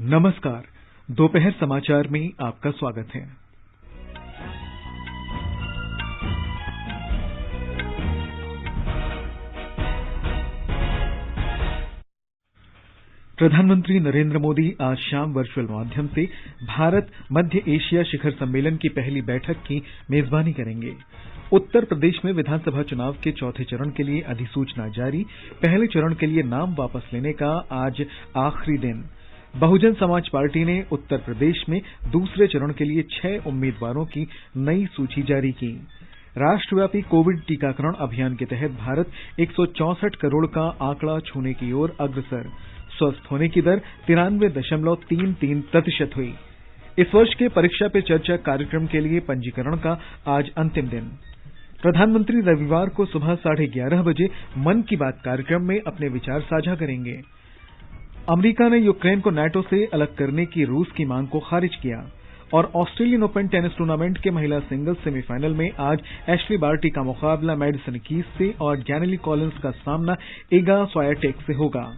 नमस्कार। दोपहर समाचार में आपका स्वागत है। प्रधानमंत्री नरेंद्र मोदी आज शाम वर्चुअल माध्यम से भारत मध्य एशिया शिखर सम्मेलन की पहली बैठक की मेजबानी करेंगे। उत्तर प्रदेश में विधानसभा चुनाव के चौथे चरण के लिए अधिसूचना जारी। पहले चरण के लिए नाम वापस लेने का आज आखिरी दिन। बहुजन समाज पार्टी ने उत्तर प्रदेश में दूसरे चरण के लिए 6 उम्मीदवारों की नई सूची जारी की। राष्ट्रव्यापी कोविड टीकाकरण अभियान के तहत भारत 164 करोड़ का आंकड़ा छूने की ओर अग्रसर। स्वस्थ होने की दर 93.33% हुई। इस वर्ष के परीक्षा पे चर्चा कार्यक्रम के लिए पंजीकरण का आज अंतिम दिन। प्रधानमंत्री रविवार को सुबह 11:30 बजे मन की बात कार्यक्रम में अपने विचार साझा करेंगे। अमेरिका ने यूक्रेन को नाटो से अलग करने की रूस की मांग को खारिज किया। और ऑस्ट्रेलियन ओपन टेनिस टूर्नामेंट के महिला सिंगल्स सेमीफाइनल में आज एशली बार्टी का मुकाबला मैडिसन कीज से और डैनिएला कॉलिंस का सामना इगा स्वायटेक से होगा।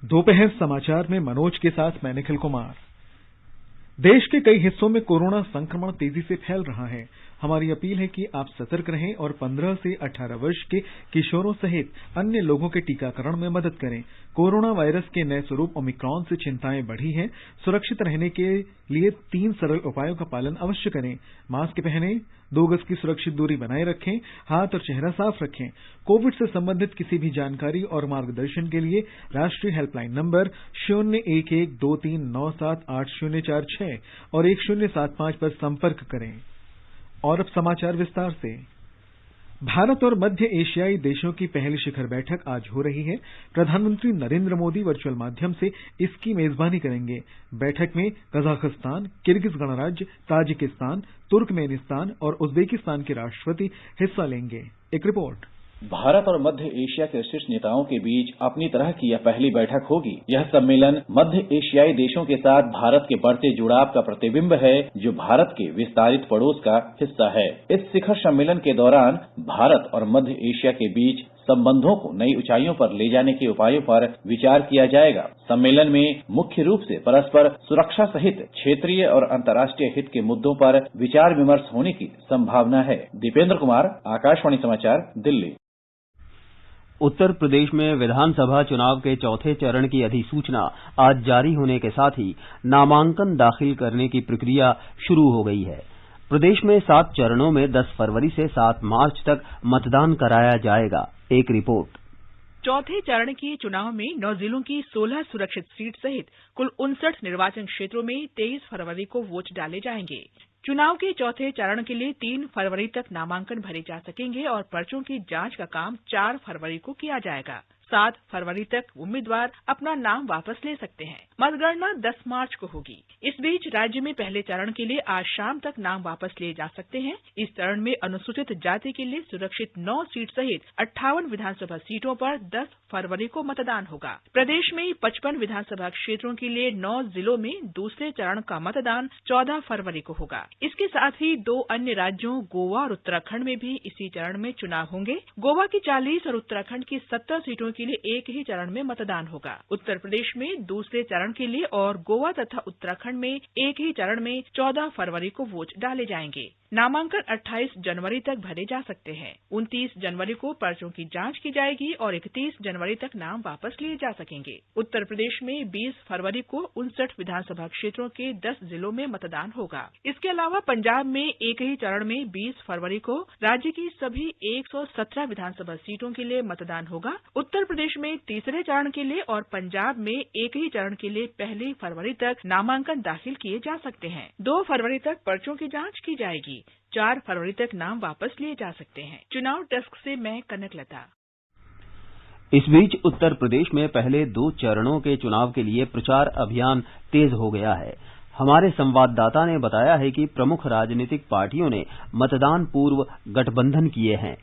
दोपहर समाचार में मनोज के साथ मैं निखिल कुमार। देश के कई हिस्सों में कोरोना संक्रमण तेजी से फैल रहा है। हमारी अपील है कि आप सतर्क रहें और 15 से 18 वर्ष के किशोरों सहित अन्य लोगों के टीकाकरण में मदद करें। कोरोना वायरस के नए स्वरूप ओमिक्रॉन से चिंताएं बढ़ी हैं। सुरक्षित रहने के लिए 3 सरल उपायों का पालन अवश्य करें। मास्क पहनें, 2 गज की सुरक्षित दूरी बनाए रखें, हाथ और चेहरा साफ रखें। कोविड से संबंधित किसी भी जानकारी और मार्गदर्शन के लिए राष्ट्रीय हेल्पलाइन नंबर 0112397804 और 1075 पर संपर्क करें। और अब समाचार विस्तार से। भारत और मध्य एशियाई देशों की पहली शिखर बैठक आज हो रही है। प्रधानमंत्री नरेंद्र मोदी वर्चुअल माध्यम से इसकी मेजबानी करेंगे। बैठक में कजाकिस्तान, किर्गिज गणराज्य, ताजिकिस्तान, तुर्कमेनिस्तान और उज्बेकिस्तान के राष्ट्रपति हिस्सा लेंगे। एक रिपोर्ट। भारत और मध्य एशिया के शीर्ष नेताओं के बीच अपनी तरह की यह पहली बैठक होगी। यह सम्मेलन मध्य एशियाई देशों के साथ भारत के बढ़ते जुड़ाव का प्रतिबिंब है, जो भारत के विस्तारित पड़ोस का हिस्सा है। इस शिखर सम्मेलन के दौरान भारत और मध्य एशिया के बीच संबंधों को नई ऊंचाइयों पर ले जाने के उपायों पर विचार किया जाएगा। सम्मेलन में मुख्य रूप से परस्पर सुरक्षा सहित क्षेत्रीय और अंतर्राष्ट्रीय हित के मुद्दों पर विचार विमर्श होने की संभावना है। दीपेंद्र कुमार, आकाशवाणी समाचार, दिल्ली। उत्तर प्रदेश में विधानसभा चुनाव के चौथे चरण की अधिसूचना आज जारी होने के साथ ही नामांकन दाखिल करने की प्रक्रिया शुरू हो गई है। प्रदेश में 7 चरणों में 10 फरवरी से 7 मार्च तक मतदान कराया जाएगा। एक रिपोर्ट। चौथे चरण के चुनाव में 9 जिलों की 16 सुरक्षित सीट सहित कुल 59 निर्वाचन क्षेत्रों में 23 फरवरी को वोट डाले जाएंगे। चुनाव के चौथे चरण के लिए 3 फरवरी तक नामांकन भरे जा सकेंगे और पर्चों की जांच का काम 4 फरवरी को किया जाएगा। 7 फरवरी तक उम्मीदवार अपना नाम वापस ले सकते हैं। मतगणना 10 मार्च को होगी। इस बीच राज्य में पहले चरण के लिए आज शाम तक नाम वापस लिए जा सकते हैं। इस चरण में अनुसूचित जाति के लिए सुरक्षित 9 सीट सहित 58 विधानसभा सीटों पर 10 फरवरी को मतदान होगा। प्रदेश में 55 विधानसभा क्षेत्रों के लिए 9 जिलों में दूसरे चरण का मतदान 14 फरवरी को होगा। इसके साथ ही 2 अन्य राज्यों गोवा और उत्तराखंड में भी इसी चरण में चुनाव होंगे। गोवा की 40 और उत्तराखंड की 70 सीटों के लिए एक ही चरण में मतदान होगा। उत्तर प्रदेश में दूसरे चरण के लिए और गोवा तथा उत्तराखंड में एक ही चरण में 14 फरवरी को वोट डाले जाएंगे। नामांकन 28 जनवरी तक भरे जा सकते हैं। 29 जनवरी को पर्चों की जांच की जाएगी और 31 जनवरी तक नाम वापस लिए जा सकेंगे। उत्तर प्रदेश में 20 फरवरी को 59 विधानसभा क्षेत्रों के 10 जिलों में मतदान होगा। इसके अलावा पंजाब में एक ही चरण में 20 फरवरी को राज्य की सभी 117 विधानसभा सीटों के लिए मतदान होगा। उत्तर प्रदेश में तीसरे चरण के लिए और पंजाब में एक ही चरण के लिए 1 फरवरी तक नामांकन दाखिल किए जा सकते हैं। 2 फरवरी तक पर्चों की जांच की जाएगी। 4 फरवरी तक नाम वापस लिए जा सकते हैं। चुनाव डेस्क से मैं कनकलता। इस बीच उत्तर प्रदेश में पहले 2 चरणों के चुनाव के लिए प्रचार अभियान तेज हो गया है। हमारे संवाददाता ने बताया है कि प्रमुख राजनीतिक पार्टियों ने मतदान पूर्व गठबंधन किए हैं।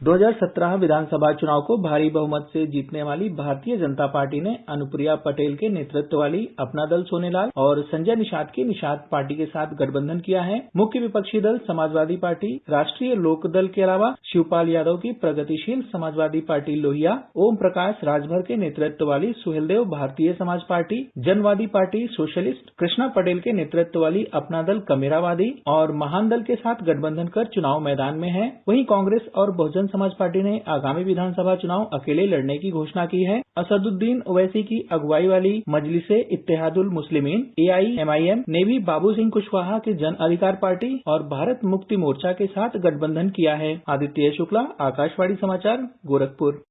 2017 विधानसभा चुनाव को भारी बहुमत से जीतने वाली भारतीय जनता पार्टी ने अनुप्रिया पटेल के नेतृत्व वाली अपना दल सोनेलाल और संजय निषाद की निषाद पार्टी के साथ गठबंधन किया है। मुख्य विपक्षी दल समाजवादी पार्टी, राष्ट्रीय लोकदल के अलावा शिवपाल यादव की प्रगतिशील समाजवादी पार्टी लोहिया, ओम प्रकाश राजभर के नेतृत्व वाली सुहेलदेव भारतीय समाज पार्टी, जनवादी पार्टी सोशलिस्ट, कृष्णा पटेल के नेतृत्व वाली अपना दल कमेरावादी और महान दल के साथ गठबंधन कर चुनाव मैदान में है। वहीं कांग्रेस और बहुजन समाज पार्टी ने आगामी विधानसभा चुनाव अकेले लड़ने की घोषणा की है। असदुद्दीन ओवैसी की अगुवाई वाली मजलिसे इत्तेहादुल मुस्लिमीन AIMIM ने भी बाबू सिंह कुशवाहा की जन अधिकार पार्टी और भारत मुक्ति मोर्चा के साथ गठबंधन किया है। आदित्य शुक्ला, आकाशवाणी समाचार, गोरखपुर।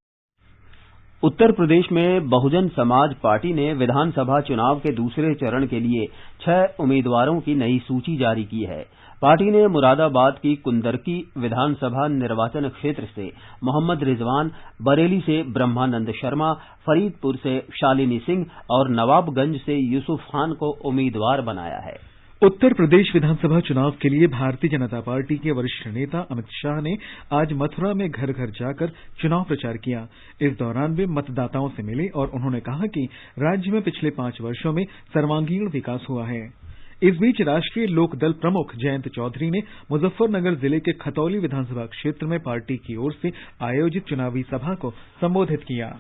उत्तर प्रदेश में बहुजन समाज पार्टी ने विधानसभा चुनाव के दूसरे चरण के लिए 6 उम्मीदवारों की नई सूची जारी की है। पार्टी ने मुरादाबाद की कुंदरकी विधानसभा निर्वाचन क्षेत्र से मोहम्मद रिजवान, बरेली से ब्रह्मानंद शर्मा, फरीदपुर से शालिनी सिंह और नवाबगंज से यूसुफ खान को उम्मीदवार बनाया है। उत्तर प्रदेश विधानसभा चुनाव के लिए भारतीय जनता पार्टी के वरिष्ठ नेता अमित शाह ने आज मथुरा में घर घर जाकर चुनाव प्रचार किया। इस दौरान वे मतदाताओं से मिले और उन्होंने कहा कि राज्य में पिछले 5 वर्षों में सर्वांगीण विकास हुआ है। इस बीच राष्ट्रीय लोकदल प्रमुख जयंत चौधरी ने मुजफ्फरनगर जिले के खतौली विधानसभा क्षेत्र में पार्टी की ओर से आयोजित चुनावी सभा को संबोधित किया।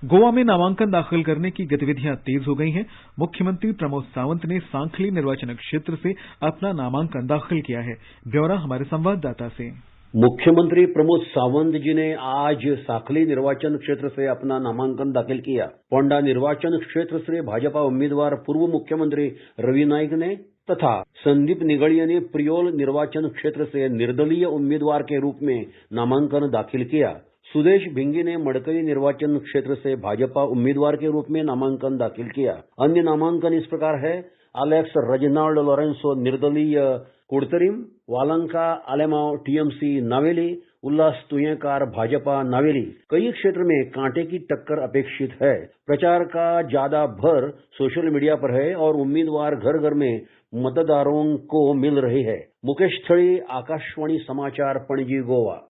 गोवा में नामांकन दाखिल करने की गतिविधियां तेज हो गई हैं। मुख्यमंत्री प्रमोद सावंत ने सांखली निर्वाचन क्षेत्र से अपना नामांकन दाखिल किया है। ब्यौरा हमारे संवाददाता से। मुख्यमंत्री प्रमोद सावंत जी ने आज सांखली निर्वाचन क्षेत्र से अपना नामांकन दाखिल किया। पोंडा निर्वाचन क्षेत्र से भाजपा उम्मीदवार पूर्व मुख्यमंत्री रवि नाईक ने तथा संदीप निगड़िया ने प्रियोल निर्वाचन क्षेत्र से निर्दलीय उम्मीदवार के रूप में नामांकन दाखिल किया। सुदेश भिंगी ने मड़कई निर्वाचन क्षेत्र से भाजपा उम्मीदवार के रूप में नामांकन दाखिल किया। अन्य नामांकन इस प्रकार है: अलेक्स रेजिनाल्ड लोरेंसो निर्दलीय कुड़तरिम, वालंका आलेमाव TMC नावेली, उल्लास तुयेकार भाजपा नावेली। कई क्षेत्र में कांटे की टक्कर अपेक्षित है। प्रचार का ज्यादा भर सोशल मीडिया पर है और उम्मीदवार घर घर में मतदारों को मिल रहे हैं। मुकेश थड़ी, आकाशवाणी समाचार, पणजी, गोवा।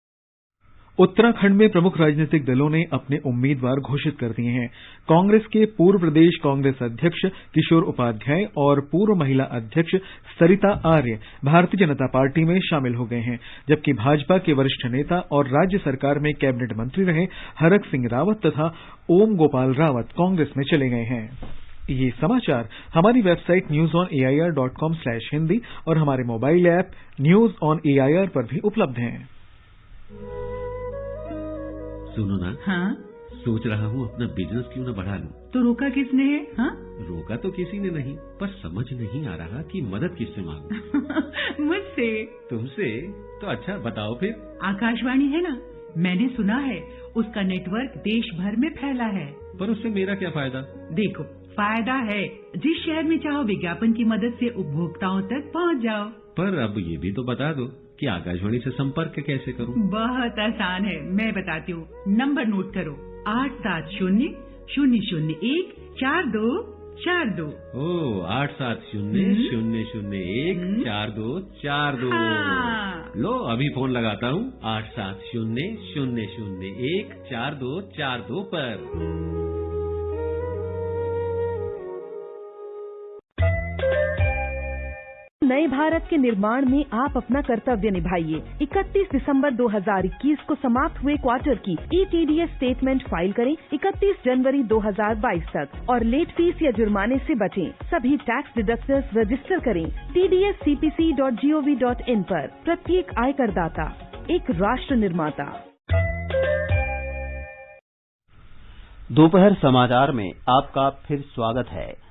उत्तराखंड में प्रमुख राजनीतिक दलों ने अपने उम्मीदवार घोषित कर दिए हैं। कांग्रेस के पूर्व प्रदेश कांग्रेस अध्यक्ष किशोर उपाध्याय और पूर्व महिला अध्यक्ष सरिता आर्य भारतीय जनता पार्टी में शामिल हो गए हैं, जबकि भाजपा के वरिष्ठ नेता और राज्य सरकार में कैबिनेट मंत्री रहे हरक सिंह रावत तथा ओम गोपाल रावत कांग्रेस में चले गए हैं। ये समाचार हमारी वेबसाइट newsonair.com/hindi और हमारे mobile app news on AIR पर भी उपलब्ध हैं। सुनो ना, हाँ? सोच रहा हूँ अपना बिजनेस क्यों न बढ़ा लूं। तो रोका किसने है? हाँ? रोका तो किसी ने नहीं, पर समझ नहीं आ रहा कि मदद किससे मांगूं। मुझसे। तुमसे? तो अच्छा बताओ फिर। आकाशवाणी है ना, मैंने सुना है उसका नेटवर्क देश भर में फैला है। पर उससे मेरा क्या फायदा? देखो, फायदा है, जिस शहर में चाहो विज्ञापन की मदद से उपभोक्ताओं तक पहुँच जाओ। पर अब ये भी तो बता दो कि आकाशवाणी से संपर्क कैसे करूं? बहुत आसान है, मैं बताती हूँ। नंबर नोट करो: 870-001-4242। ओ 870-001-4242। हाँ। लो अभी फोन लगाता हूँ 870-001-4242 पर। नए भारत के निर्माण में आप अपना कर्तव्य निभाइए। 31 दिसंबर 2021 को समाप्त हुए क्वार्टर की ETDS स्टेटमेंट फाइल करें 31 जनवरी 2022 तक और लेट फीस या जुर्माने से बचें। सभी टैक्स डिडक्टर्स रजिस्टर करें tdscpc.gov.in पर। प्रत्येक आयकरदाता एक राष्ट्र निर्माता। दोपहर समाचार में आपका फिर स्वागत है।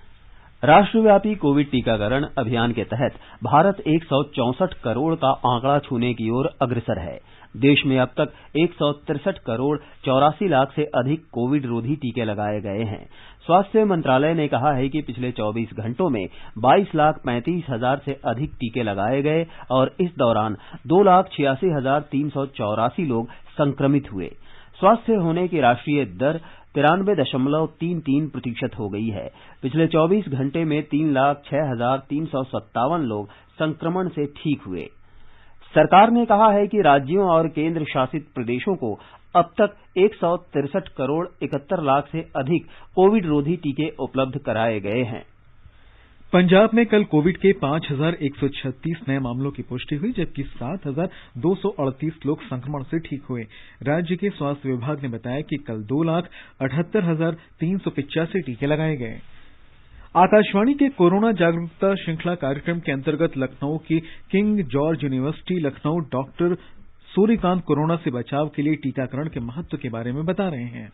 राष्ट्रव्यापी कोविड टीकाकरण अभियान के तहत भारत 164 करोड़ का आंकड़ा छूने की ओर अग्रसर है। देश में अब तक 163 करोड़ 84 लाख से अधिक कोविड रोधी टीके लगाए गए हैं। स्वास्थ्य मंत्रालय ने कहा है कि पिछले 24 घंटों में 22,35,000 से अधिक टीके लगाए गए और इस दौरान 2,86,384 लोग संक्रमित हुए। स्वस्थ होने की राष्ट्रीय दर 93.33% हो गई है। पिछले 24 घंटे में 3,06,357 लोग संक्रमण से ठीक हुए। सरकार ने कहा है कि राज्यों और केंद्र शासित प्रदेशों को अब तक 163 करोड़ 71 लाख से अधिक कोविड रोधी टीके उपलब्ध कराए गए हैं। पंजाब में कल कोविड के 5,136 नए मामलों की पुष्टि हुई, जबकि 7,238 लोग संक्रमण से ठीक हुए। राज्य के स्वास्थ्य विभाग ने बताया कि कल 2,78,385 टीके लगाए गए। आकाशवाणी के कोरोना जागरूकता श्रृंखला कार्यक्रम के अंतर्गत लखनऊ की king George university Lucknow doctor Suryakant corona से बचाव के लिए टीकाकरण के महत्व के बारे में बता रहे हैं।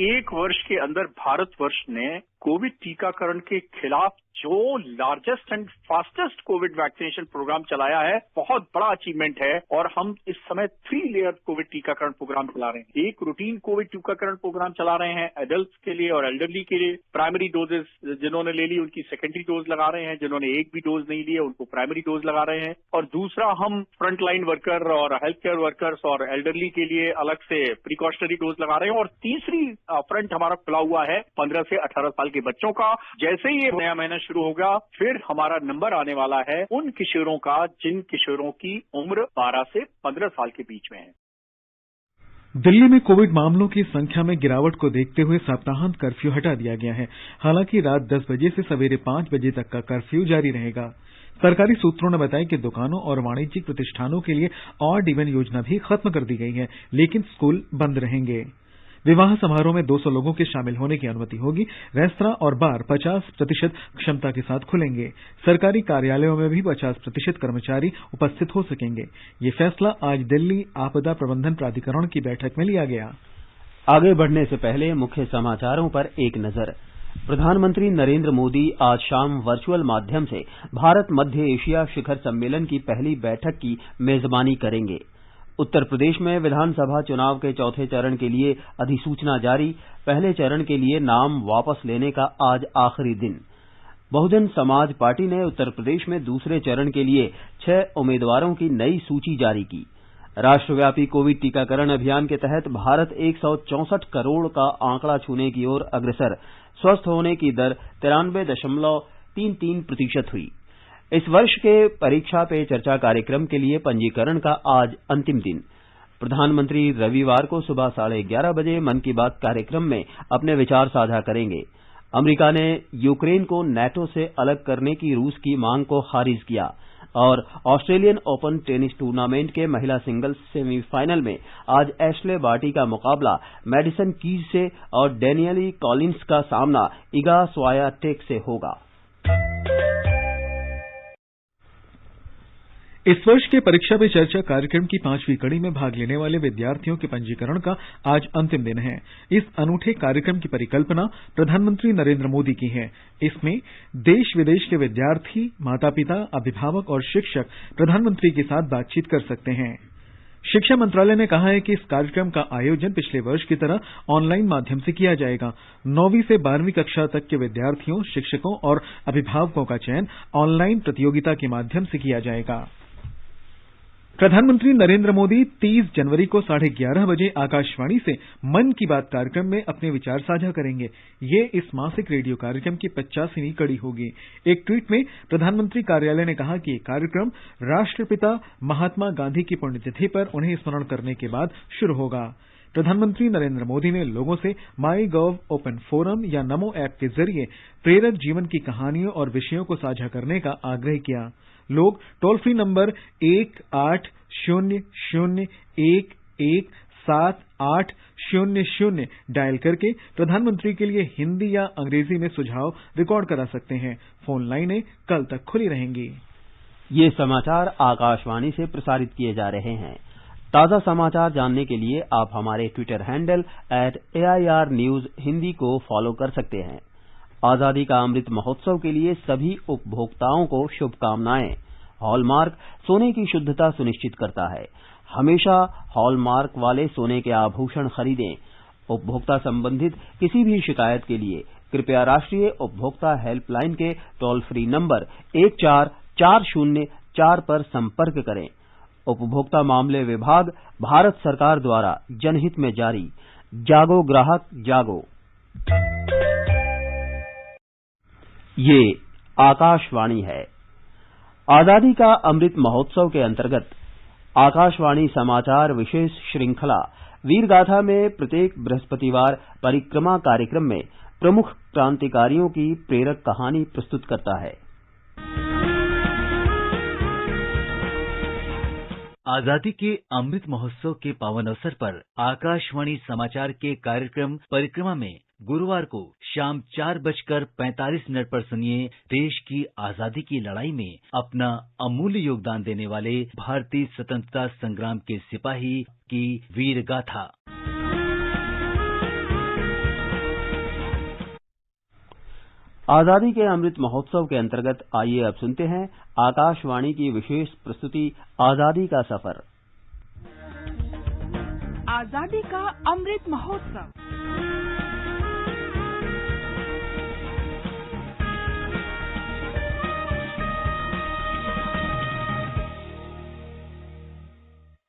एक वर्ष के अंदर भारतवर्ष ने कोविड टीकाकरण के खिलाफ जो largest and fastest covid vaccination program चलाया है, बहुत बड़ा अचीवमेंट है। और हम इस समय 3 लेयर कोविड टीकाकरण प्रोग्राम चला रहे हैं। एक रूटीन कोविड टीकाकरण प्रोग्राम चला रहे हैं एडल्ट्स के लिए और एल्डरली के लिए। प्राइमरी डोजेस जिन्होंने ले ली उनकी सेकेंडरी डोज लगा रहे हैं, जिन्होंने एक भी डोज नहीं ली है उनको प्राइमरी डोज लगा रहे हैं। और दूसरा, हम फ्रंटलाइन वर्कर और हेल्थ केयर वर्कर्स और एल्डरली के लिए अलग से प्रिकॉशनरी डोज लगा रहे हैं। और तीसरी फ्रंट हमारा खुला हुआ है 15 से 18 साल के बच्चों का। जैसे ही ये नया महीना शुरू होगा, फिर हमारा नंबर आने वाला है उन किशोरों का जिन किशोरों की उम्र 12 से 15 साल के बीच में है। दिल्ली में कोविड मामलों की संख्या में गिरावट को देखते हुए सप्ताहांत कर्फ्यू हटा दिया गया है। हालांकि रात 10 बजे से सवेरे 5 बजे तक का कर्फ्यू जारी रहेगा। सरकारी सूत्रों ने बताया कि दुकानों और वाणिज्यिक प्रतिष्ठानों के लिए ऑड इवन योजना भी खत्म कर दी गई है, लेकिन स्कूल बंद रहेंगे। विवाह समारोह में 200 लोगों के शामिल होने की अनुमति होगी। रेस्तरां और बार 50% क्षमता के साथ खुलेंगे। सरकारी कार्यालयों में भी 50% कर्मचारी उपस्थित हो सकेंगे। ये फैसला आज दिल्ली आपदा प्रबंधन प्राधिकरण की बैठक में लिया गया। आगे बढ़ने से पहले मुख्य समाचारों पर एक नजर। प्रधानमंत्री नरेंद्र मोदी आज शाम वर्चुअल माध्यम से भारत मध्य एशिया शिखर सम्मेलन की पहली बैठक की मेजबानी करेंगे। उत्तर प्रदेश में विधानसभा चुनाव के चौथे चरण के लिए अधिसूचना जारी। पहले चरण के लिए नाम वापस लेने का आज आखिरी दिन। बहुजन समाज पार्टी ने उत्तर प्रदेश में दूसरे चरण के लिए 6 उम्मीदवारों की नई सूची जारी की। राष्ट्रव्यापी कोविड टीकाकरण अभियान के तहत भारत 164 करोड़ का आंकड़ा छूने की ओर अग्रसर। स्वस्थ होने की दर 93.33% हुई। इस वर्ष के परीक्षा पे चर्चा कार्यक्रम के लिए पंजीकरण का आज अंतिम दिन। प्रधानमंत्री रविवार को सुबह 11:30 बजे मन की बात कार्यक्रम में अपने विचार साझा करेंगे। अमेरिका ने यूक्रेन को नाटो से अलग करने की रूस की मांग को खारिज किया। और ऑस्ट्रेलियन ओपन टेनिस टूर्नामेंट के महिला सिंगल्स सेमीफाइनल में आज एश्ले बार्टी का मुकाबला मैडिसन कीज से और डेनियली कॉलिंस का सामना इगा स्वायाटेक से होगा। इस वर्ष के परीक्षा पे चर्चा कार्यक्रम की 5वीं कड़ी में भाग लेने वाले विद्यार्थियों के पंजीकरण का आज अंतिम दिन है। इस अनूठे कार्यक्रम की परिकल्पना प्रधानमंत्री नरेंद्र मोदी की है। इसमें देश विदेश के विद्यार्थी, माता पिता, अभिभावक और शिक्षक प्रधानमंत्री के साथ बातचीत कर सकते हैं। शिक्षा मंत्रालय ने कहा है कि इस कार्यक्रम का आयोजन पिछले वर्ष की तरह ऑनलाइन माध्यम से किया जाएगा। 9वीं से 12वीं कक्षा तक के विद्यार्थियों, शिक्षकों और अभिभावकों का चयन ऑनलाइन प्रतियोगिता के माध्यम से किया जाएगा। प्रधानमंत्री नरेंद्र मोदी 30 जनवरी को 11:30 बजे आकाशवाणी से मन की बात कार्यक्रम में अपने विचार साझा करेंगे। ये इस मासिक रेडियो कार्यक्रम की 85वीं कड़ी होगी। एक ट्वीट में प्रधानमंत्री कार्यालय ने कहा कि ये कार्यक्रम राष्ट्रपिता महात्मा गांधी की पुण्यतिथि पर उन्हें स्मरण करने के बाद शुरू होगा। प्रधानमंत्री नरेंद्र मोदी ने लोगों से माईगॉव ओपन फोरम या नमो ऐप के जरिए प्रेरक जीवन की कहानियों और विषयों को साझा करने का आग्रह किया। लोग टोल फ्री नंबर 1-800-117800 डायल करके प्रधानमंत्री के लिए हिंदी या अंग्रेजी में सुझाव रिकॉर्ड करा सकते हैं। फोन लाइनें कल तक खुली रहेंगी। ये समाचार आकाशवाणी से प्रसारित किए जा रहे हैं। ताजा समाचार जानने के लिए आप हमारे Twitter handle @AIR News Hindi को फॉलो कर सकते हैं। आजादी का अमृत महोत्सव के लिए सभी उपभोक्ताओं को शुभकामनाएं। हॉलमार्क सोने की शुद्धता सुनिश्चित करता है। हमेशा हॉलमार्क वाले सोने के आभूषण खरीदें। उपभोक्ता संबंधित किसी भी शिकायत के लिए कृपया राष्ट्रीय उपभोक्ता हेल्पलाइन के टोल फ्री नंबर 14404 पर संपर्क करें। उपभोक्ता मामले विभाग, भारत सरकार द्वारा जनहित में जारी। जागो ग्राहक जागो। ये आकाशवाणी है। आजादी का अमृत महोत्सव के अंतर्गत आकाशवाणी समाचार विशेष श्रृंखला वीरगाथा में प्रत्येक बृहस्पतिवार परिक्रमा कार्यक्रम में प्रमुख क्रांतिकारियों की प्रेरक कहानी प्रस्तुत करता है। आजादी के अमृत महोत्सव के पावन अवसर पर आकाशवाणी समाचार के कार्यक्रम परिक्रमा में गुरुवार को शाम 4:45 पर सुनिए देश की आजादी की लड़ाई में अपना अमूल्य योगदान देने वाले भारतीय स्वतंत्रता संग्राम के सिपाही की वीर गाथा। आजादी के अमृत महोत्सव के अंतर्गत आइए अब सुनते हैं आकाशवाणी की विशेष प्रस्तुति आजादी का सफर। आजादी का अमृत महोत्सव।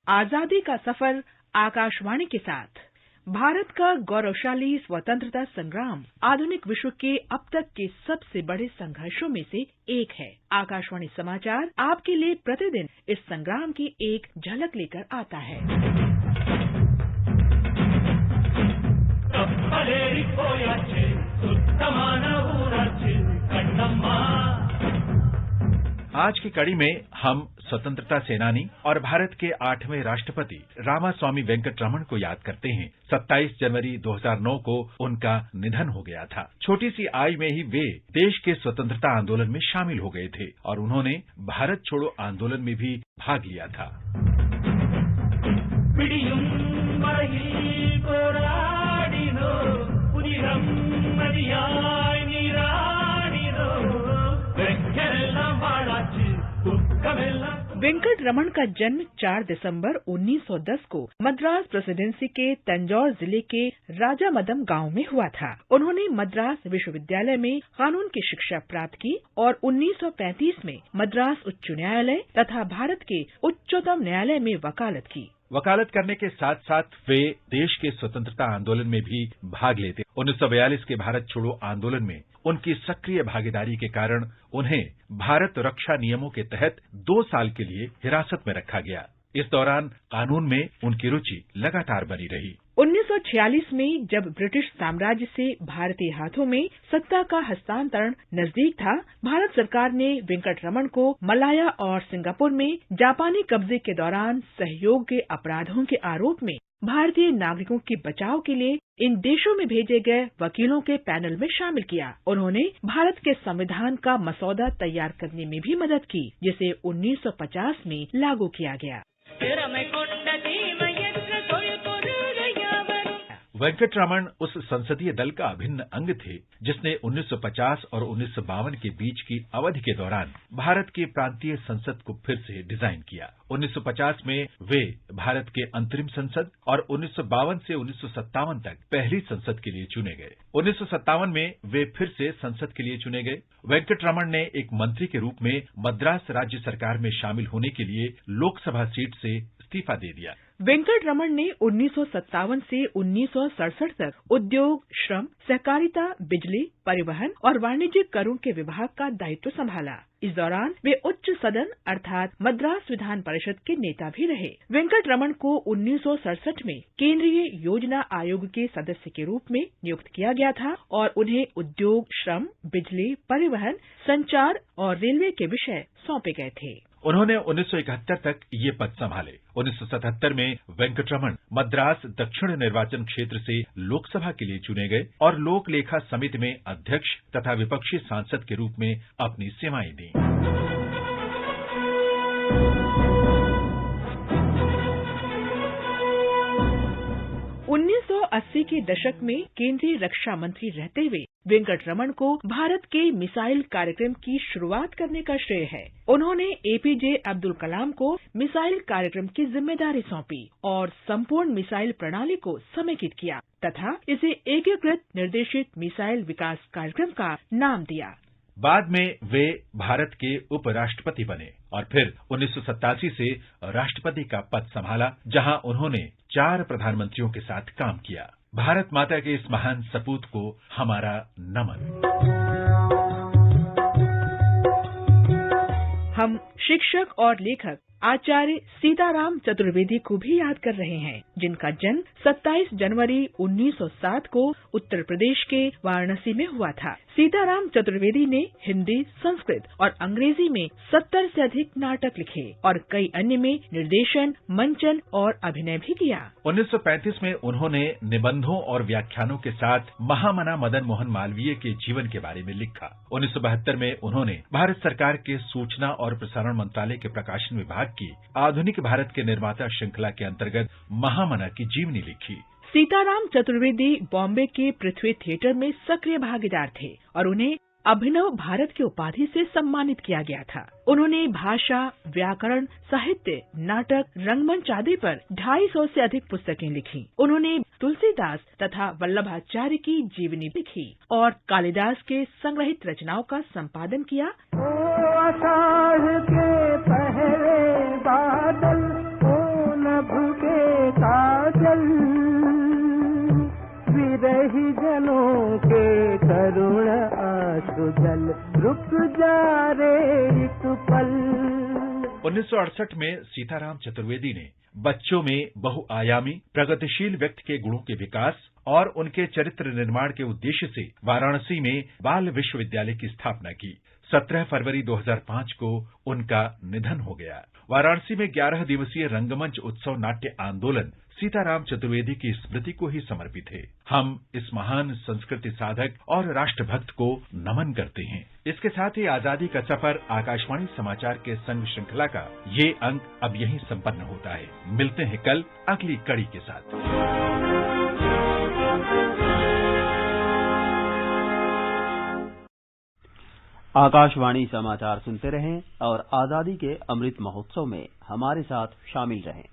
आजादी का सफर आकाशवाणी के साथ। भारत का गौरवशाली स्वतंत्रता संग्राम आधुनिक विश्व के अब तक के सबसे बड़े संघर्षों में से एक है। आकाशवाणी समाचार आपके लिए प्रतिदिन इस संग्राम की एक झलक लेकर आता है। आज की कड़ी में हम स्वतंत्रता सेनानी और भारत के 8वें राष्ट्रपति रामास्वामी वेंकटरमण को याद करते हैं। 27 जनवरी 2009 को उनका निधन हो गया था। छोटी सी आयु में ही वे देश के स्वतंत्रता आंदोलन में शामिल हो गए थे और उन्होंने भारत छोड़ो आंदोलन में भी भाग लिया था। वेंकट रमन का जन्म 4 दिसंबर 1910 को मद्रास प्रेसिडेंसी के तंजौर जिले के राजामदम गांव में हुआ था। उन्होंने मद्रास विश्वविद्यालय में कानून की शिक्षा प्राप्त की और 1935 में मद्रास उच्च न्यायालय तथा भारत के उच्चतम न्यायालय में वकालत की। वकालत करने के साथ साथ वे देश के स्वतंत्रता आंदोलन में भी भाग लेते। 1942 के भारत छोड़ो आंदोलन में उनकी सक्रिय भागीदारी के कारण उन्हें भारत रक्षा नियमों के तहत 2 साल के लिए हिरासत में रखा गया। इस दौरान कानून में उनकी रुचि लगातार बनी रही। 1946 में जब ब्रिटिश साम्राज्य से भारतीय हाथों में सत्ता का हस्तांतरण नजदीक था, भारत सरकार ने वेंकट रमन को मलाया और सिंगापुर में जापानी कब्जे के दौरान सहयोग के अपराधों के आरोप में भारतीय नागरिकों के बचाव के लिए इन देशों में भेजे गए वकीलों के पैनल में शामिल किया। उन्होंने भारत के संविधान का मसौदा तैयार करने में भी मदद की, जिसे 1950 में लागू किया गया। वेंकटरमण उस संसदीय दल का अभिन्न अंग थे जिसने 1950 और 1952 के बीच की अवधि के दौरान भारत की प्रांतीय संसद को फिर से डिजाइन किया। 1950 में वे भारत के अंतरिम संसद और 1952 से 1957 तक पहली संसद के लिए चुने गए। 1957 में वे फिर से संसद के लिए चुने गए। वेंकटरमण ने एक मंत्री के रूप में मद्रास राज्य सरकार में शामिल होने के लिए लोकसभा सीट से इस्तीफा दे दिया। वेंकट रमन ने 1957 से 1967 तक उद्योग, श्रम, सहकारिता, बिजली, परिवहन और वाणिज्यिक करों के विभाग का दायित्व संभाला। इस दौरान वे उच्च सदन अर्थात मद्रास विधान परिषद के नेता भी रहे। वेंकट रमन को 1967 में केंद्रीय योजना आयोग के सदस्य के रूप में नियुक्त किया गया था और उन्हें उद्योग, श्रम, बिजली, परिवहन, संचार और रेलवे के विषय सौंपे गए थे। उन्होंने 1971 तक ये पद संभाले। 1977 में वेंकटरमण मद्रास दक्षिण निर्वाचन क्षेत्र से लोकसभा के लिए चुने गए और लोक लेखा समिति में अध्यक्ष तथा विपक्षी सांसद के रूप में अपनी सेवाएं दी। 1980 के दशक में केंद्रीय रक्षा मंत्री रहते हुए वेंकट रमन को भारत के मिसाइल कार्यक्रम की शुरुआत करने का श्रेय है। उन्होंने एपीजे अब्दुल कलाम को मिसाइल कार्यक्रम की जिम्मेदारी सौंपी और संपूर्ण मिसाइल प्रणाली को समेकित किया तथा इसे एकीकृत निर्देशित मिसाइल विकास कार्यक्रम का नाम दिया। बाद में वे भारत के उपराष्ट्रपति बने और फिर 1987 से राष्ट्रपति का पद संभाला, जहां उन्होंने 4 प्रधानमंत्रियों के साथ काम किया। भारत माता के इस महान सपूत को हमारा नमन। हम शिक्षक और लेखक आचार्य सीताराम चतुर्वेदी को भी याद कर रहे हैं, जिनका जन्म 27 जनवरी 1907 को उत्तर प्रदेश के वाराणसी में हुआ था। सीताराम चतुर्वेदी ने हिंदी, संस्कृत और अंग्रेजी में 70 से अधिक नाटक लिखे और कई अन्य में निर्देशन, मंचन और अभिनय भी किया। 1935 में उन्होंने निबंधों और व्याख्यानों के साथ महामना मदन मोहन मालवीय के जीवन के बारे में लिखा। 1972 में उन्होंने भारत सरकार के सूचना और प्रसारण मंत्रालय के प्रकाशन विभाग की आधुनिक भारत के निर्माता श्रृंखला के अंतर्गत महामना की जीवनी लिखी। सीताराम चतुर्वेदी बॉम्बे के पृथ्वी थिएटर में सक्रिय भागीदार थे और उन्हें अभिनव भारत की उपाधि से सम्मानित किया गया था। उन्होंने भाषा, व्याकरण, साहित्य, नाटक, रंगमंच आदि पर 250 से अधिक पुस्तकें लिखी। उन्होंने तुलसीदास तथा वल्लभाचार्य की जीवनी लिखी और कालिदास के संग्रहित रचनाओं का संपादन किया। आषाढ़ के पहले बादल, ओ नभ के काजल, विरही जनों के करुण आंसू जल, रुक जा रे एक पल। 1968 में सीताराम चतुर्वेदी ने बच्चों में बहुआयामी प्रगतिशील व्यक्ति के गुणों के विकास और उनके चरित्र निर्माण के उद्देश्य से वाराणसी में बाल विश्वविद्यालय की स्थापना की। 17 फरवरी 2005 को उनका निधन हो गया। वाराणसी में 11 दिवसीय रंगमंच उत्सव नाट्य आंदोलन सीताराम चतुर्वेदी की स्मृति को ही समर्पित है। हम इस महान संस्कृति साधक और राष्ट्रभक्त को नमन करते हैं। इसके साथ ही आजादी का सफर आकाशवाणी समाचार के संग श्रृंखला का ये अंक अब यहीं संपन्न होता है। मिलते हैं कल अगली कड़ी के साथ। आकाशवाणी समाचार सुनते रहें और आजादी के अमृत महोत्सव में हमारे साथ शामिल रहें।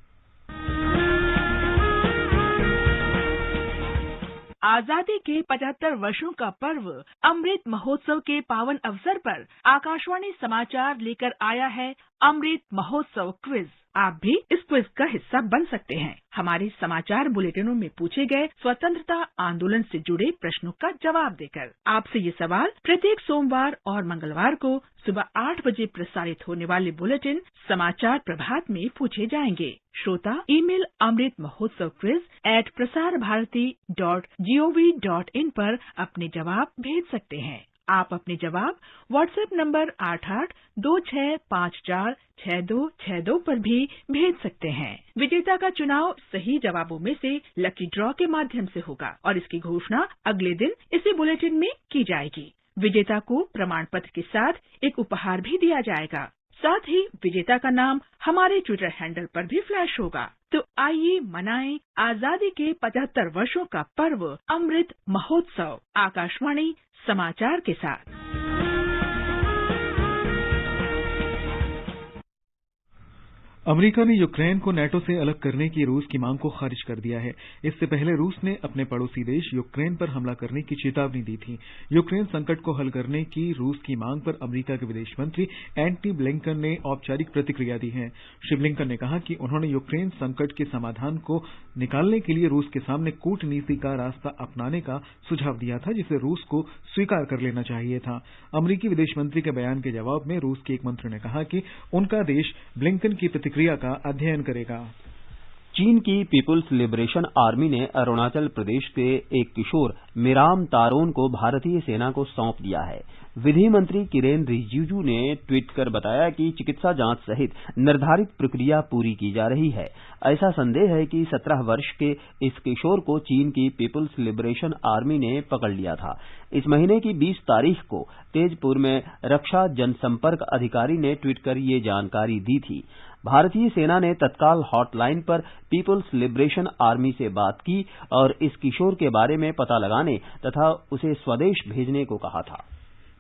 आजादी के 75 वर्षों का पर्व अमृत महोत्सव के पावन अवसर पर आकाशवाणी समाचार लेकर आया है अमृत महोत्सव क्विज। आप भी इस क्विज का हिस्सा बन सकते हैं। हमारे समाचार बुलेटिनों में पूछे गए स्वतंत्रता आंदोलन से जुड़े प्रश्नों का जवाब देकर। आपसे ये सवाल प्रत्येक सोमवार और मंगलवार को सुबह 8 बजे प्रसारित होने वाले बुलेटिन समाचार प्रभात में पूछे जाएंगे। श्रोता email Amrit Mahotsav quiz @prasarbharati.gov.in पर अपने जवाब भेज सकते हैं। आप अपने जवाब व्हाट्सएप नंबर 8826546262 पर भी भेज सकते हैं। विजेता का चुनाव सही जवाबों में से लकी ड्रॉ के माध्यम से होगा और इसकी घोषणा अगले दिन इसी बुलेटिन में की जाएगी। विजेता को प्रमाण पत्र के साथ एक उपहार भी दिया जाएगा। साथ ही विजेता का नाम हमारे ट्विटर हैंडल पर भी फ्लैश होगा। तो आइए मनाएं आजादी के 75 वर्षों का पर्व अमृत महोत्सव आकाशवाणी समाचार के साथ। अमेरिका ने यूक्रेन को नेटो से अलग करने की रूस की मांग को खारिज कर दिया है। इससे पहले रूस ने अपने पड़ोसी देश यूक्रेन पर हमला करने की चेतावनी दी थी। यूक्रेन संकट को हल करने की रूस की मांग पर अमेरिका के विदेश मंत्री एंटनी ब्लिंकन ने औपचारिक प्रतिक्रिया दी है। श्री ब्लिंकन ने कहा कि उन्होंने यूक्रेन संकट के समाधान को निकालने के लिए रूस के सामने कूटनीति का रास्ता अपनाने का सुझाव दिया था, जिसे रूस को स्वीकार कर लेना चाहिए था। अमेरिकी विदेश मंत्री के बयान के जवाब में रूस के एक मंत्री ने कहा कि उनका देश ब्लिंकन की प्रतिक्रिया का अध्ययन करेगा। चीन की पीपुल्स लिबरेशन आर्मी ने अरुणाचल प्रदेश के एक किशोर मिराम तारोन को भारतीय सेना को सौंप दिया है। विधि मंत्री किरेन रिजिजू ने ट्वीट कर बताया कि चिकित्सा जांच सहित निर्धारित प्रक्रिया पूरी की जा रही है। ऐसा संदेह है कि 17 वर्ष के इस किशोर को चीन की पीपुल्स लिबरेशन आर्मी ने पकड़ लिया था। इस महीने की 20 तारीख को तेजपुर में रक्षा जनसंपर्क अधिकारी ने ट्वीट कर ये जानकारी दी थी। भारतीय सेना ने तत्काल हॉटलाइन पर पीपुल्स लिबरेशन आर्मी से बात की और इस किशोर के बारे में पता लगाने तथा उसे स्वदेश भेजने को कहा था।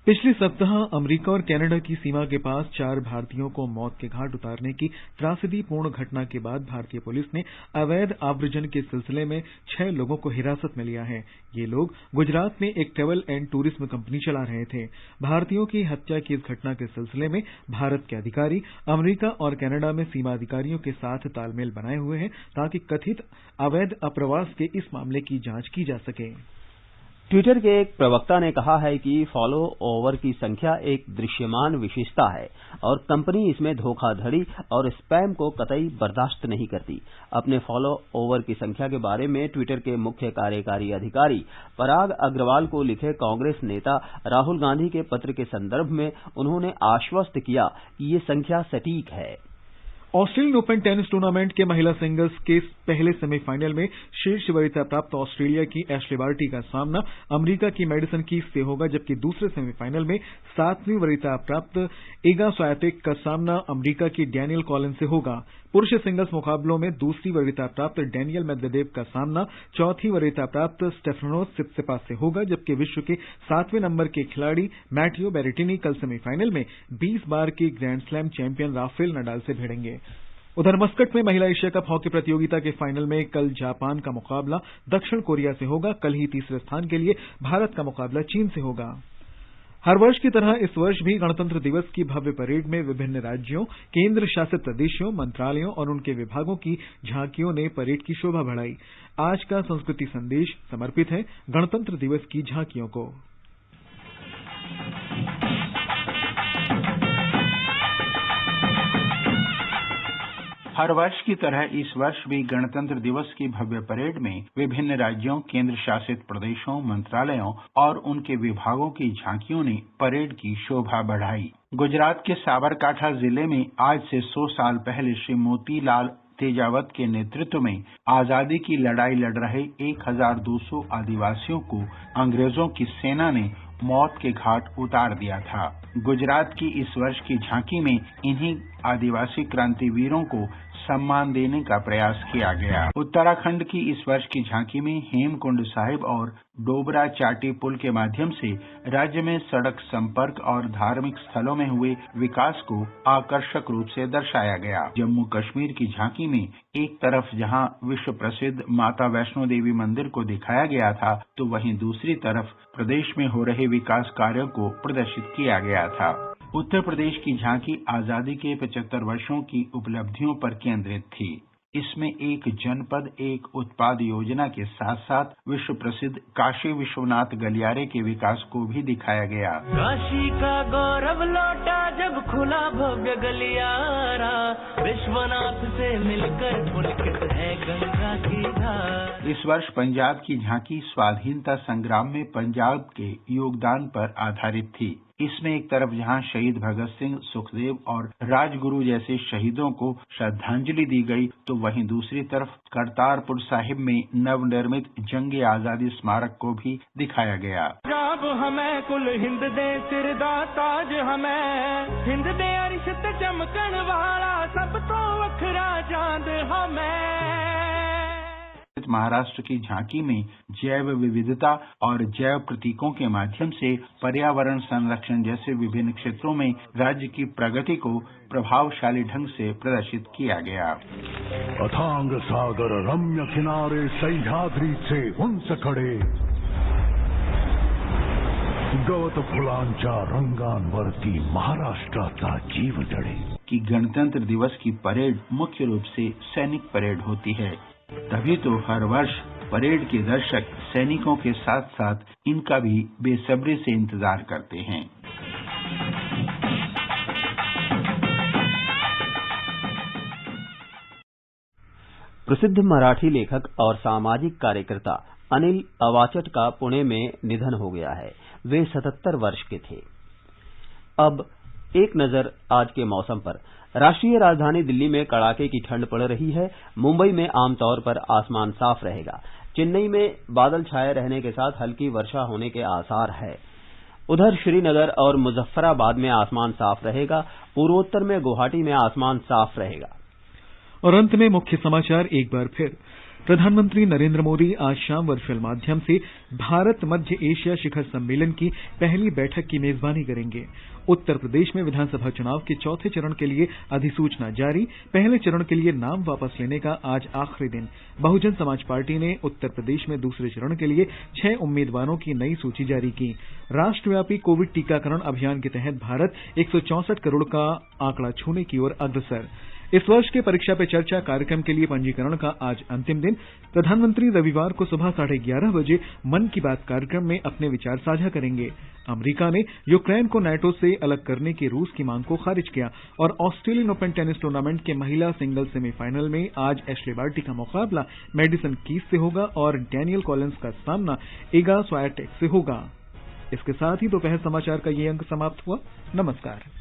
पिछले सप्ताह अमेरिका और कनाडा की सीमा के पास 4 भारतीयों को मौत के घाट उतारने की त्रासदीपूर्ण घटना के बाद भारतीय पुलिस ने अवैध आव्रजन के सिलसिले में 6 लोगों को हिरासत में लिया है। ये लोग गुजरात में एक ट्रैवल एंड टूरिज्म कंपनी चला रहे थे। भारतीयों की हत्या की इस घटना के सिलसिले में भारत के अधिकारी अमेरिका और कनाडा में सीमा अधिकारियों के साथ तालमेल बनाए हुए हैं ताकि कथित अवैध अप्रवास के इस मामले की जांच की जा सके। ट्विटर के एक प्रवक्ता ने कहा है कि फॉलो ओवर की संख्या एक दृश्यमान विशेषता है और कंपनी इसमें धोखाधड़ी और स्पैम को कतई बर्दाश्त नहीं करती। अपने फॉलो ओवर की संख्या के बारे में ट्विटर के मुख्य कार्यकारी अधिकारी पराग अग्रवाल को लिखे कांग्रेस नेता राहुल गांधी के पत्र के संदर्भ में उन्होंने आश्वस्त किया कि ये संख्या सटीक है। ऑस्ट्रेलियन ओपन टेनिस टूर्नामेंट के महिला सिंगल्स के पहले सेमीफाइनल में शीर्ष वरीयता प्राप्त ऑस्ट्रेलिया की एशले बार्टी का सामना अमेरिका की मैडिसन कीज से होगा, जबकि दूसरे सेमीफाइनल में 7वीं वरीयता प्राप्त इगा स्वातेक का सामना अमेरिका की डैनियल कॉलिन से होगा। पुरुष सिंगल्स मुकाबलों में दूसरी वरीयता प्राप्त डेनियल मेदवेदेव का सामना चौथी वरीयता प्राप्त स्टेफानोस सित्सिपास से होगा, जबकि विश्व के 7वें नंबर के खिलाड़ी मैटियो बेरेटिनी कल सेमीफाइनल में 20 बार के grand slam champion Rafael Nadal से भिड़ेंगे। उधर मस्कट में महिला एशिया कप हॉकी प्रतियोगिता के फाइनल में कल जापान का मुकाबला दक्षिण कोरिया से होगा। कल ही तीसरे स्थान के लिए भारत का मुकाबला चीन से होगा। हर वर्ष की तरह इस वर्ष भी गणतंत्र दिवस की भव्य परेड में विभिन्न राज्यों, केंद्र शासित प्रदेशों, मंत्रालयों और उनके विभागों की झांकियों ने परेड की शोभा बढ़ाई। आज का संस्कृति संदेश समर्पित है गणतंत्र दिवस की झांकियों को। हर वर्ष की तरह इस वर्ष भी गणतंत्र दिवस की भव्य परेड में विभिन्न राज्यों, केंद्र शासित प्रदेशों, मंत्रालयों और उनके विभागों की झांकियों ने परेड की शोभा बढ़ाई। गुजरात के साबरकांठा जिले में आज से 100 साल पहले श्री मोतीलाल तेजावत के नेतृत्व में आजादी की लड़ाई लड़ रहे 1200 आदिवासियों को अंग्रेजों की सेना ने मौत के घाट उतार दिया था। गुजरात की इस वर्ष की झांकी में इन्हीं आदिवासी क्रांतिवीरों को सम्मान देने का प्रयास किया गया। उत्तराखंड की इस वर्ष की झांकी में हेमकुंड साहिब और डोबरा चाटी पुल के माध्यम से राज्य में सड़क संपर्क और धार्मिक स्थलों में हुए विकास को आकर्षक रूप से दर्शाया गया। जम्मू कश्मीर की झांकी में एक तरफ जहां विश्व प्रसिद्ध माता वैष्णो देवी मंदिर को दिखाया गया था, तो वहीं दूसरी तरफ प्रदेश में हो रहे विकास कार्यों को प्रदर्शित किया गया था। उत्तर प्रदेश की झांकी आजादी के 75 वर्षों की उपलब्धियों पर केंद्रित थी। इसमें एक जनपद एक उत्पाद योजना के साथ साथ विश्व प्रसिद्ध काशी विश्वनाथ गलियारे के विकास को भी दिखाया गया। काशी का गौरव लौटा जब खुला भव्य गलियारा, विश्वनाथ से मिलकर पुलकित है गंगा की धार। इस वर्ष पंजाब की झांकी स्वाधीनता संग्राम में पंजाब के योगदान पर आधारित थी। इसमें एक तरफ जहां शहीद भगत सिंह, सुखदेव और राजगुरु जैसे शहीदों को श्रद्धांजलि दी गई, तो वहीं दूसरी तरफ करतारपुर साहिब में नवनिर्मित जंग आजादी स्मारक को भी दिखाया गया। जब हमें कुल हिंद दे सिरदा ताज, हमें हिंद दे अरिशत चमकन वाला, सब तो वखरा चांद हमें। महाराष्ट्र की झांकी में जैव विविधता और जैव प्रतीकों के माध्यम से पर्यावरण संरक्षण जैसे विभिन्न क्षेत्रों में राज्य की प्रगति को प्रभावशाली ढंग से प्रदर्शित किया गया। अथांग सागर रम्य किनारे सह्याद्री से उंच खडे, गवत फुलांच्या रंगांवरती महाराष्ट्राचा जीव जडे। कि गणतंत्र दिवस की परेड मुख्य रूप से सैनिक परेड होती है, तभी तो हर वर्ष परेड के दर्शक सैनिकों के साथ साथ इनका भी बेसब्री से इंतजार करते हैं। प्रसिद्ध मराठी लेखक और सामाजिक कार्यकर्ता अनिल अवाचट का पुणे में निधन हो गया है। वे 77 वर्ष के थे। अब एक नजर आज के मौसम पर। राष्ट्रीय राजधानी दिल्ली में कड़ाके की ठंड पड़ रही है। मुंबई में आमतौर पर आसमान साफ रहेगा। चेन्नई में बादल छाए रहने के साथ हल्की वर्षा होने के आसार है। उधर श्रीनगर और मुजफ्फराबाद में आसमान साफ रहेगा। पूर्वोत्तर में गुवाहाटी में आसमान साफ रहेगा। और अंत में मुख्य समाचार एक बार फिर। प्रधानमंत्री नरेंद्र मोदी आज शाम वर्चुअल माध्यम से भारत मध्य एशिया शिखर सम्मेलन की पहली बैठक की मेजबानी करेंगे। उत्तर प्रदेश में विधानसभा चुनाव के चौथे चरण के लिए अधिसूचना जारी। पहले चरण के लिए नाम वापस लेने का आज आखिरी दिन। बहुजन समाज पार्टी ने उत्तर प्रदेश में दूसरे चरण के लिए 6 उम्मीदवारों की नई सूची जारी की। राष्ट्रव्यापी कोविड टीकाकरण अभियान के तहत भारत 164 करोड़ का आंकड़ा छूने की ओर अग्रसर। इस वर्ष के परीक्षा पे चर्चा कार्यक्रम के लिए पंजीकरण का आज अंतिम दिन। प्रधानमंत्री रविवार को सुबह 11:30 बजे मन की बात कार्यक्रम में अपने विचार साझा करेंगे। अमेरिका ने यूक्रेन को नाटो से अलग करने की रूस की मांग को खारिज किया और ऑस्ट्रेलियन ओपन टेनिस टूर्नामेंट के महिला सिंगल सेमीफाइनल में आज एश्ले बार्टी का मुकाबला मैडिसन कीज से होगा और डैनियल कॉलिंस का सामना इगा स्वायटेक से होगा। इसके साथ ही दोपहर समाचार का ये अंक समाप्त हुआ। नमस्कार।